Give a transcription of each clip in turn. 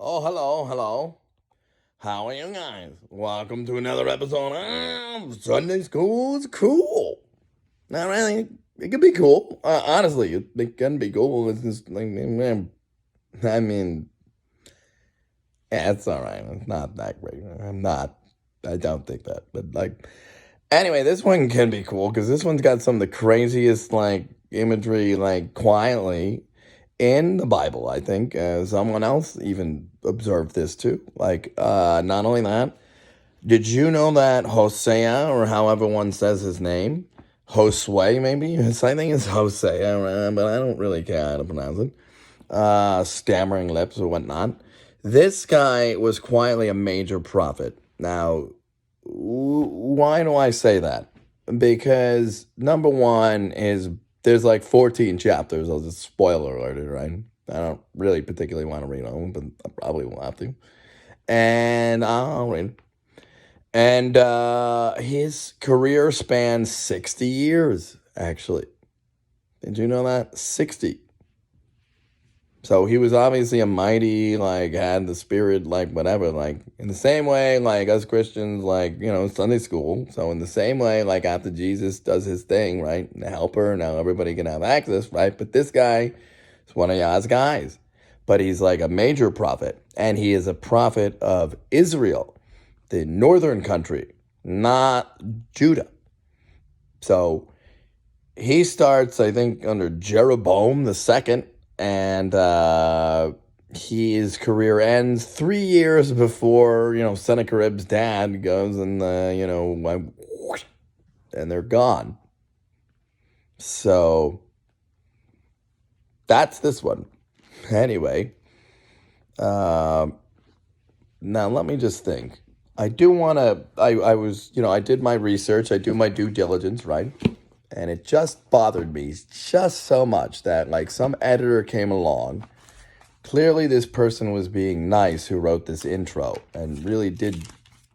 Oh, hello, hello. How are you guys? Welcome to another episode of Sunday School's Cool. Now, really, it can be cool. Honestly, it can be cool. It's just like, I mean, yeah, it's all right. It's not that great. I don't think that. But, like, anyway, this one can be cool because this one's got some of the craziest, like, imagery, like, quietly in the Bible, I think. Someone else even observed this too. Like, not only that, did you know that Hosea, or however one says his name, Josue maybe? I think it's Hosea, but I don't really care how to pronounce it. Stammering lips or whatnot. This guy was quietly a major prophet. Now, why do I say that? Because number one is there's like 14 chapters. I'll just spoiler alert it, right? I don't really particularly want to read them, but I probably will have to. And I'll read. And his career spans 60 years, actually. Did you know that? 60. So he was obviously a mighty, like, had the spirit, like, whatever, like, in the same way, like, us Christians, like, Sunday school. So in the same way, like, after Jesus does his thing, right, the helper, now everybody can have access, right? But this guy is one of Yah's guys. But he's, like, a major prophet. And he is a prophet of Israel, the northern country, not Judah. So he starts, I think, under Jeroboam the second. And his career ends 3 years before, Sennacherib's dad goes and, and they're gone. So that's this one. Anyway, now let me just think. I do want to, I was, I did my research. I do my due diligence, right? And it just bothered me just so much that, like, some editor came along. Clearly, this person was being nice who wrote this intro and really did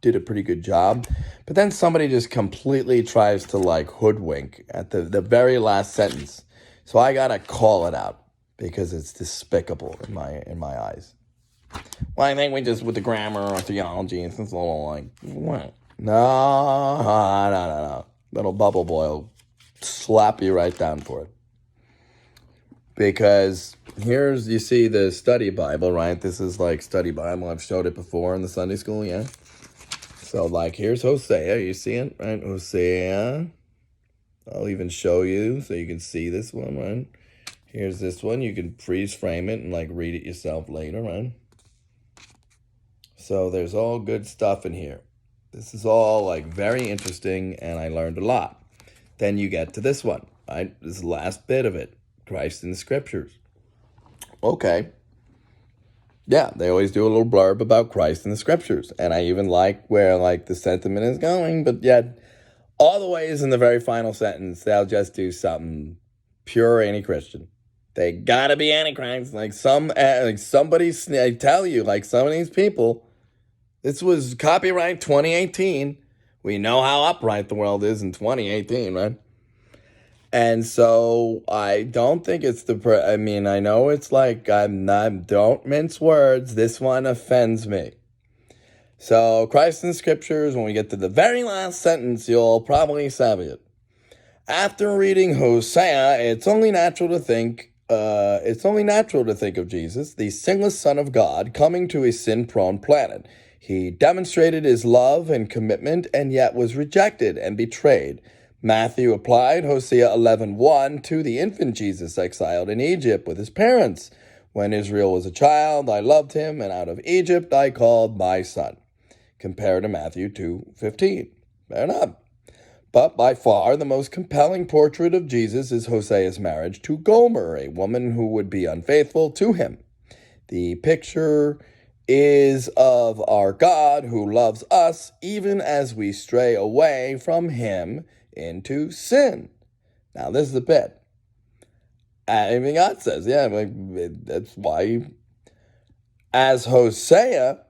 a pretty good job. But then somebody just completely tries to, like, hoodwink at the very last sentence. So I gotta call it out because it's despicable in my eyes. Well, I think we just, with the grammar or theology, it's just a little like, what? No. Little bubble boil. Slap you right down for it. Because you see the study Bible, right? This is like study Bible. I've showed it before in the Sunday school, yeah? So, like, here's Hosea. You see it, right? Hosea. I'll even show you so you can see this one, right? Here's this one. You can freeze frame it and, like, read it yourself later, right? So there's all good stuff in here. This is all, like, very interesting, and I learned a lot. Then you get to this one, right? This is the last bit of it. Christ in the Scriptures. Okay. Yeah, they always do a little blurb about Christ in the Scriptures. And I even like where, like, the sentiment is going. But yet, all the ways in the very final sentence, they'll just do something pure anti-Christian. They gotta be antichrist. Like somebody, I tell you, like some of these people, this was copyright 2018. We know how upright the world is in 2018, right? And so I don't think it's I know it's like, don't mince words. This one offends me. So Christ in the Scriptures, when we get to the very last sentence, you'll probably savvy it. After reading Hosea, it's only natural to think of Jesus, the sinless Son of God, coming to a sin-prone planet. He demonstrated his love and commitment, and yet was rejected and betrayed. Matthew applied Hosea 11:1 to the infant Jesus exiled in Egypt with his parents. When Israel was a child, I loved him, and out of Egypt I called my son. Compared to Matthew 2:15. Fair enough. But by far the most compelling portrait of Jesus is Hosea's marriage to Gomer, a woman who would be unfaithful to him. The picture is of our God who loves us even as we stray away from him into sin. Now, this is the bit. Even God says, that's why, as Hosea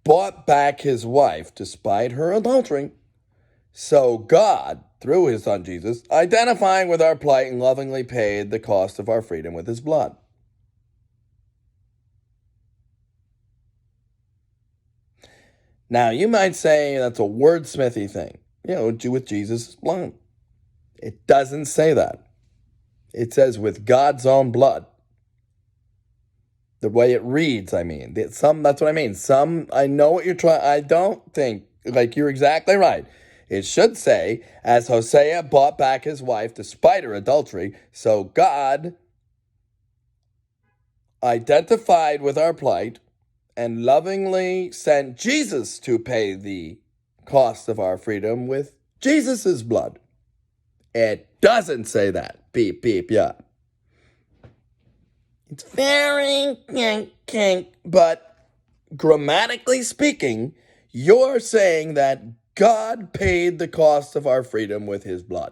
bought back his wife despite her adultery, so God, through his son Jesus, identifying with our plight and lovingly paid the cost of our freedom with his blood. Now, you might say that's a wordsmithy thing, with Jesus' blood. It doesn't say that. It says with God's own blood. The way it reads, I mean. That's what I mean. I know what you're trying. I don't think, you're exactly right. It should say, as Hosea bought back his wife despite her adultery, so God identified with our plight and lovingly sent Jesus to pay the cost of our freedom with Jesus' blood. It doesn't say that. Beep, beep, yeah. It's very kink, but grammatically speaking, you're saying that God paid the cost of our freedom with his blood.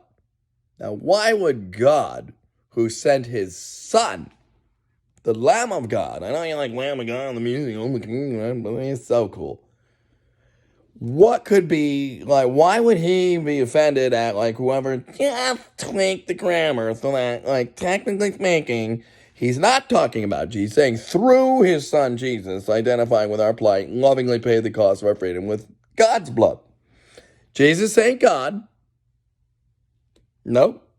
Now, why would God, who sent his son, the Lamb of God — I know you like Lamb of God, the music, but it's so cool. What could be, why would he be offended at, whoever just tweaked the grammar so that, technically speaking, he's not talking about Jesus, saying through his son Jesus, identifying with our plight, lovingly paid the cost of our freedom with God's blood. Jesus ain't God. Nope.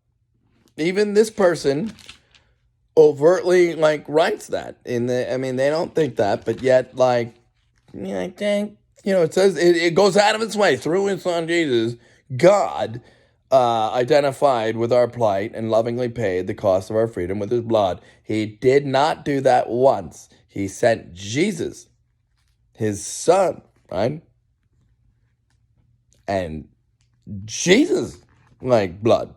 Even this person overtly, writes that they don't think that, but yet, I think, it says it goes out of its way through his son Jesus, God identified with our plight and lovingly paid the cost of our freedom with his blood. He did not do that once. He sent Jesus, his son, right? And Jesus, blood.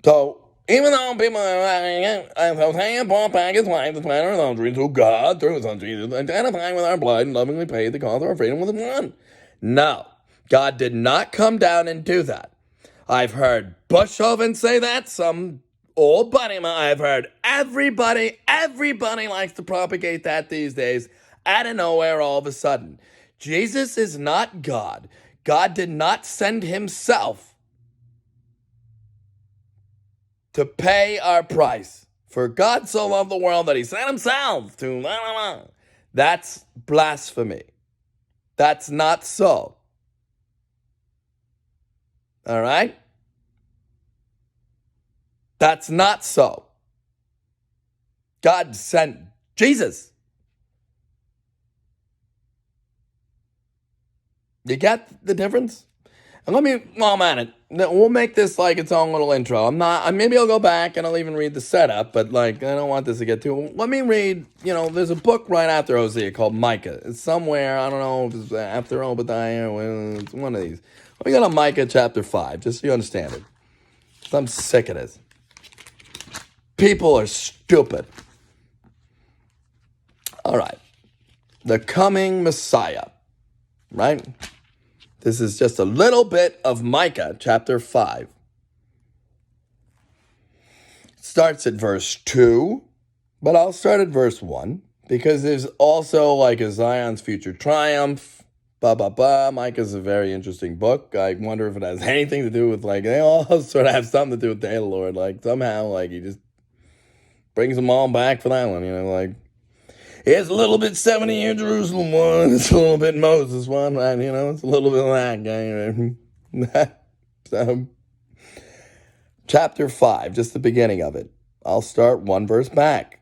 So, even though people are saying bought back his wife despite her adultery, so God, through his son Jesus, identifying with our blood and lovingly paid the cost of our freedom with his blood. No, God did not come down and do that. I've heard Bushhoven say that, some old buddy of mine. I've heard everybody likes to propagate that these days, out of nowhere all of a sudden. Jesus is not God. God did not send himself to pay our price. For God so loved the world that he sent himself to... That's blasphemy. That's not so. All right? That's not so. God sent Jesus. You get the difference? And while I'm at it, we'll make this its own little intro. Maybe I'll go back and I'll even read the setup, but I don't want this to get too... Let me read, there's a book right after Hosea called Micah. It's somewhere, I don't know if it's after Obadiah or it's one of these. Let me go to Micah chapter 5, just so you understand it. I'm sick of this. People are stupid. All right. The coming Messiah, right? This is just a little bit of Micah chapter 5. It starts at verse 2, but I'll start at verse 1 because there's also a Zion's future triumph. Micah's a very interesting book. I wonder if it has anything to do with they all sort of have something to do with the day of the Lord. Somehow he just brings them all back for that one. It's a little bit 70-year Jerusalem one. It's a little bit Moses one. And, it's a little bit of that guy. So, chapter 5, just the beginning of it. I'll start one verse back.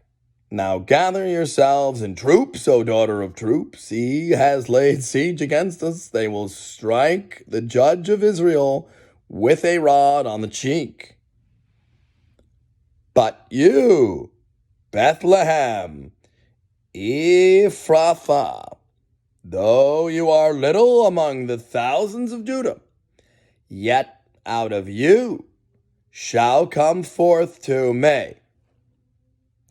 Now gather yourselves in troops, O daughter of troops. He has laid siege against us. They will strike the judge of Israel with a rod on the cheek. But you, Bethlehem, Ephrathah, though you are little among the thousands of Judah, yet out of you shall come forth to me,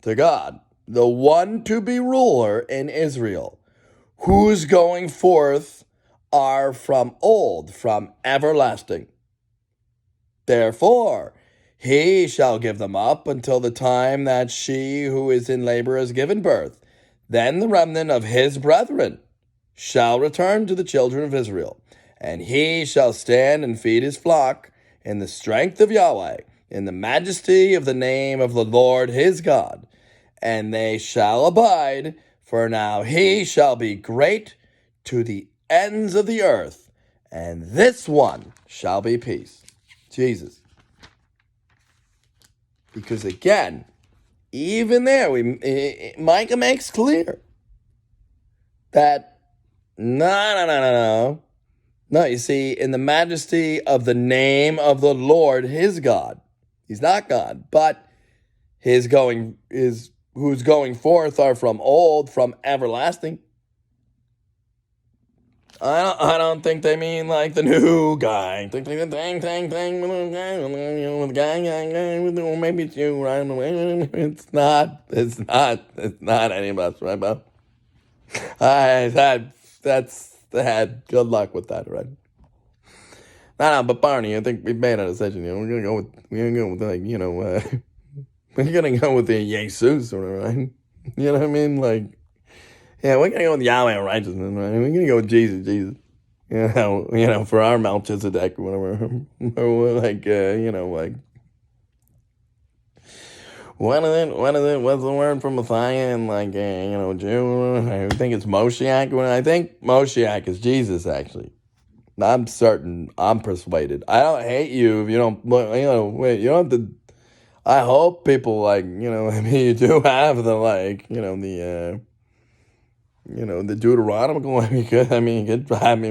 to God, the one to be ruler in Israel, whose going forth are from old, from everlasting. Therefore, he shall give them up until the time that she who is in labor has given birth. Then the remnant of his brethren shall return to the children of Israel, and he shall stand and feed his flock in the strength of Yahweh, in the majesty of the name of the Lord his God. And they shall abide For now he shall be great to the ends of the earth, and this one shall be peace. Jesus. Because again, even there, Micah makes clear that no. No, you see, in the majesty of the name of the Lord, his God, he's not God, but who's going forth are from old, from everlasting. I don't think they mean like the new guy. Maybe it's you, right? It's not any of us, right, Bob? That's had good luck with that, right? No, but Barney, I think we made a decision. We're gonna go with like, we're gonna go with the Jesus, right? You know what I mean? Like, yeah, we're gonna go with Yahweh of righteousness, right? We're gonna go with Jesus. For our Melchizedek, whatever. Or like, like, what is it? What's the word for Messiah? And like, Jew. I think it's Moshiach. I think Moshiach is Jesus, actually. I'm certain. I'm persuaded. I don't hate you if you don't. Wait. You don't have to. I hope people I mean, you do have the the Deuteronomical.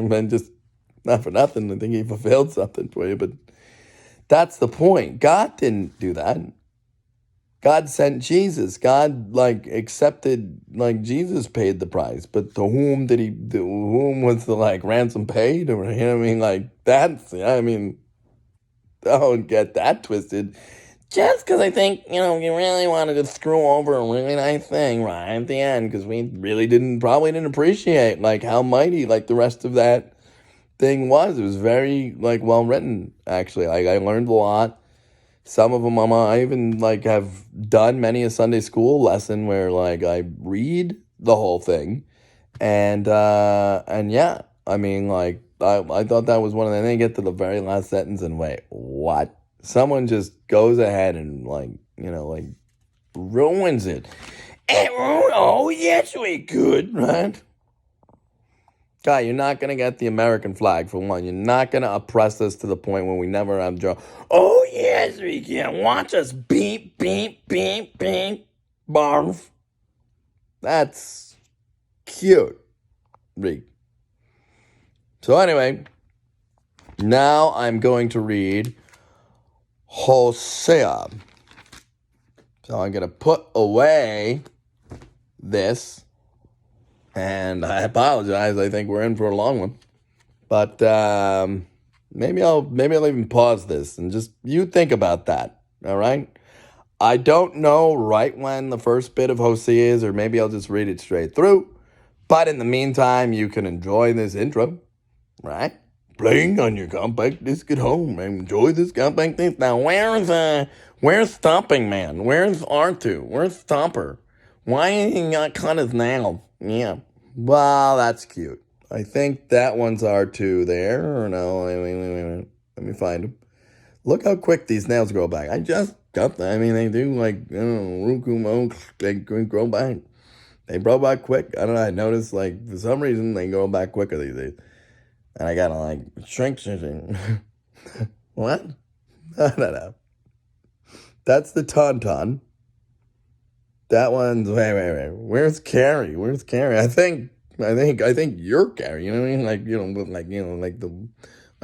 But just not for nothing. I think he fulfilled something for you, but that's the point. God didn't do that. God sent Jesus. God accepted, Jesus paid the price. But to whom was the ransom paid? Or don't get that twisted. Just because I think, you really wanted to screw over a really nice thing right at the end, because we really probably didn't appreciate how mighty the rest of that thing was. It was very well written, actually. I learned a lot. Some of them I even have done many a Sunday school lesson where I read the whole thing, and yeah, I thought that was one of them. Then they get to the very last sentence and wait, what? Someone just goes ahead and ruins it. Oh yes, we could, right? Guy, you're not going to get the American flag, for one. You're not going to oppress us to the point where we never have joy. Oh, yes, we can. Watch us beep, beep, beep, beep, barf. That's cute. So anyway, now I'm going to read Hosea. So I'm going to put away this. And I apologize. I think we're in for a long one, but maybe I'll even pause this and just you think about that. All right. I don't know right when the first bit of Hosea is, or maybe I'll just read it straight through. But in the meantime, you can enjoy this intro, right? Playing on your compact disc at home. Enjoy this compact disc. Now, where's Stomping Man? Where's R2? Where's Stomper? Why ain't he not cut his nails? Yeah. Well, that's cute. I think that one's R2 there. Or no, let me find him. Look how quick these nails grow back. I just got that. They do Rukumo. They grow back. They grow back quick. I don't know. I noticed for some reason they grow back quicker these days. And I gotta shrink. What? I don't know. That's the Tauntaun. That one's wait. Where's Carrie? I think you're Carrie. You know what I mean?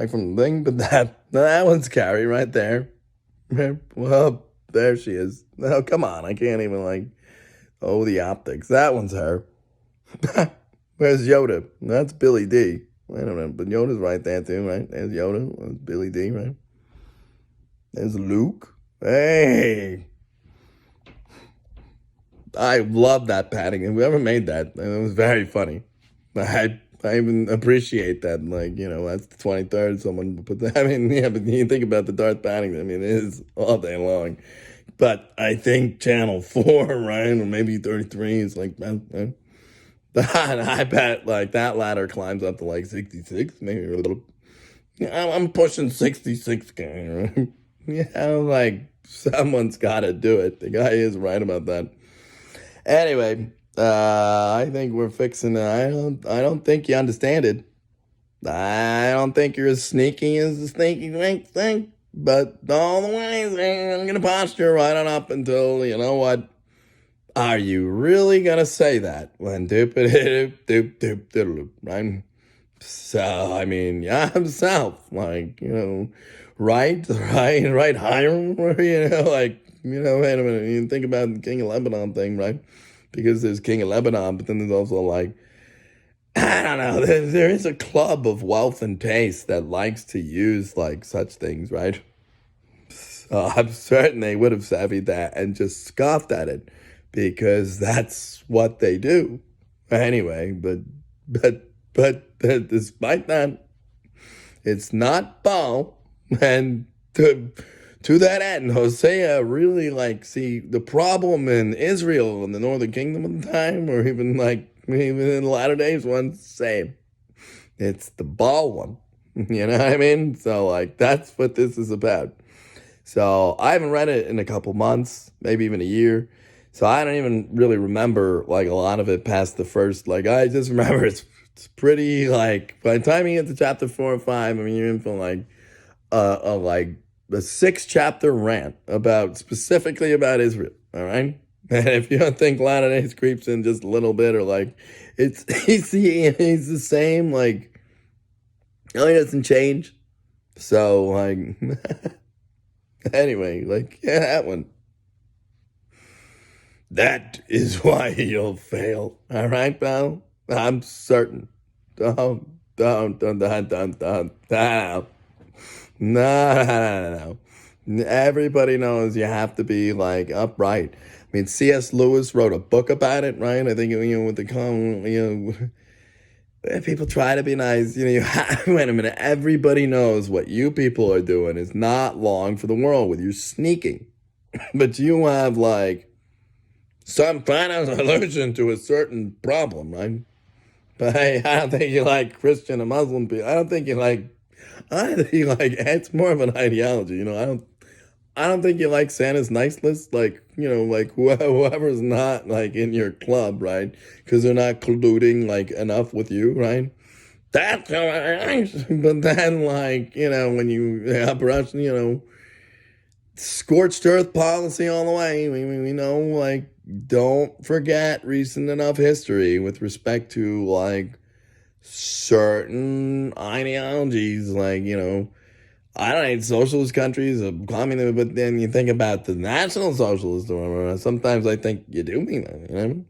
From the thing. But that one's Carrie right there. Well, there she is. Oh, come on! I can't even the optics. That one's her. Where's Yoda? That's Billy D. Wait a minute, but Yoda's right there too, right? There's Yoda. There's Billy D. Right? There's Luke. Hey. I love that padding. Whoever made that, it was very funny. I even appreciate that. That's the 23rd. Someone put that. But you think about the Darth padding. it is all day long. But I think Channel 4, right, or maybe 33 is I bet that ladder climbs up to 66, maybe a little. I'm pushing 66, guy. Right? Yeah, someone's got to do it. The guy is right about that. Anyway, I think we're fixing it. I don't think you understand it. I don't think you're as sneaky as the sneaky link thing. But all the way, I'm gonna posture right on up until, you know what? Are you really gonna say that when doop doop doop doop doop, right? So I mean, yeah, himself, like, right, Hiram, like, wait a minute, you think about the King of Lebanon thing, right? Because there's King of Lebanon, but then there's also like, I don't know, there is a club of wealth and taste that likes to use like such things, right? So I'm certain they would have savvied that and just scoffed at it because that's what they do. Anyway, but despite that, it's not Paul. And to that end, Hosea really like see the problem in Israel and the northern kingdom at the time, or even in the latter days, one's the same. It's the Baal one. You know what I mean? So like that's what this is about. So I haven't read it in a couple months, maybe even a year. So I don't even really remember like a lot of it past the first. Like I just remember it's pretty like by the time you get to chapter 4 or 5, I mean you're in for like a 6 chapter rant about specifically about Israel. All right, and if you don't think Latter Days creeps in just a little bit, or like he's the same, like he doesn't change. So like anyway, like yeah, that one. That is why you'll fail. All right, pal? I'm certain. Don't. No. Everybody knows you have to be like upright. I mean, C.S. Lewis wrote a book about it, right? I think, with the people try to be nice. Wait a minute. Everybody knows what you people are doing is not long for the world with you sneaking. But you have like some kind of solution to a certain problem, right? But hey, I don't think you like Christian and Muslim people. I think you like, it's more of an ideology, I don't think you like Santa's nice list, like, like whoever's not like in your club, right? Because they're not colluding like enough with you, right? That's but then like, when you operation, scorched earth policy all the way. We know, like, don't forget recent enough history with respect to, like, certain ideologies. Like, I don't hate socialist countries or communism, but then you think about the National Socialist, or sometimes I think you do mean that,